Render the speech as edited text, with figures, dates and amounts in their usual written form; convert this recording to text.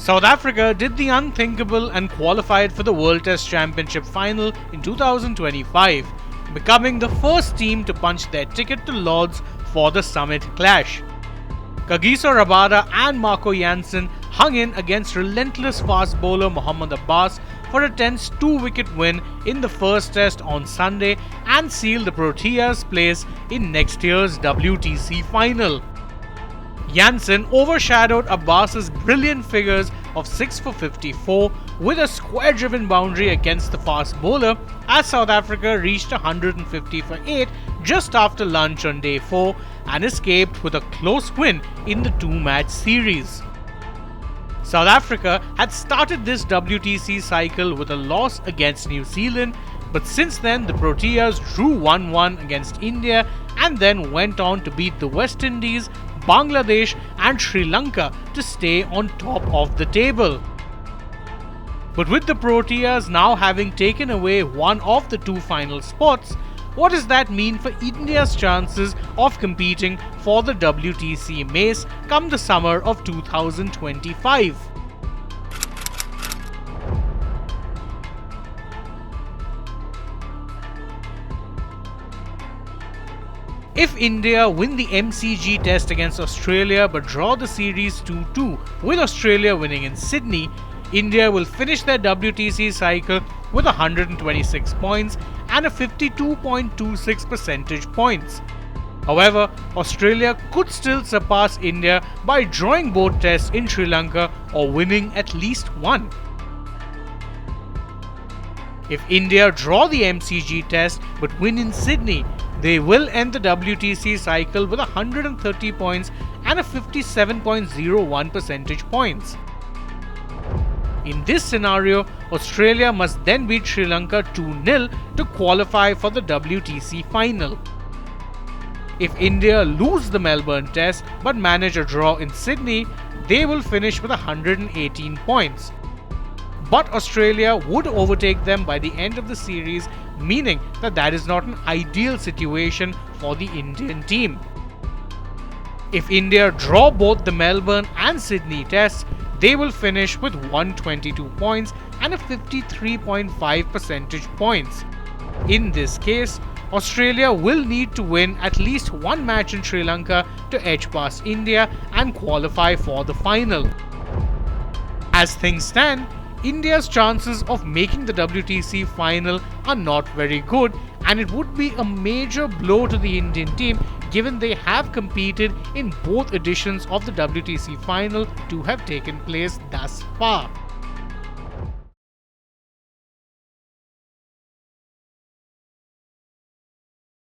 South Africa did the unthinkable and qualified for the World Test Championship final in 2025, becoming the first team to punch their ticket to Lord's for the summit clash. Kagiso, Rabada and Jansen hung in against relentless fast bowler Mohammad Abbas for a tense 2-wicket win in the first test on Sunday and sealed the Proteas' place in next year's WTC final. Jansen overshadowed Abbas's brilliant figures of 6 for 54 with a square-driven boundary against the fast bowler as South Africa reached 150 for 8 just after lunch on day 4 and escaped with a close win in the two-match series. South Africa had started this WTC cycle with a loss against New Zealand, but since then the Proteas drew 1-1 against India and then went on to beat the West Indies, Bangladesh and Sri Lanka to stay on top of the table. But with the Proteas now having taken away one of the two final spots, what does that mean for India's chances of competing for the WTC mace come the summer of 2025? If India win the MCG test against Australia but draw the series 2-2 with Australia winning in Sydney, India will finish their WTC cycle with 126 points and a 52.26 percentage points. However, Australia could still surpass India by drawing both tests in Sri Lanka or winning at least one. If India draw the MCG test but win in Sydney, they will end the WTC cycle with 130 points and a 57.01 percentage points. In this scenario, Australia must then beat Sri Lanka 2-0 to qualify for the WTC final. If India lose the Melbourne test but manage a draw in Sydney, they will finish with 118 points. But Australia would overtake them by the end of the series, meaning that is not an ideal situation for the Indian team. If India draw both the Melbourne and Sydney tests, they will finish with 122 points and a 53.5 percentage points. In this case, Australia will need to win at least one match in Sri Lanka to edge past India and qualify for the final. As things stand, India's chances of making the WTC final are not very good, and it would be a major blow to the Indian team given they have competed in both editions of the WTC final to have taken place thus far.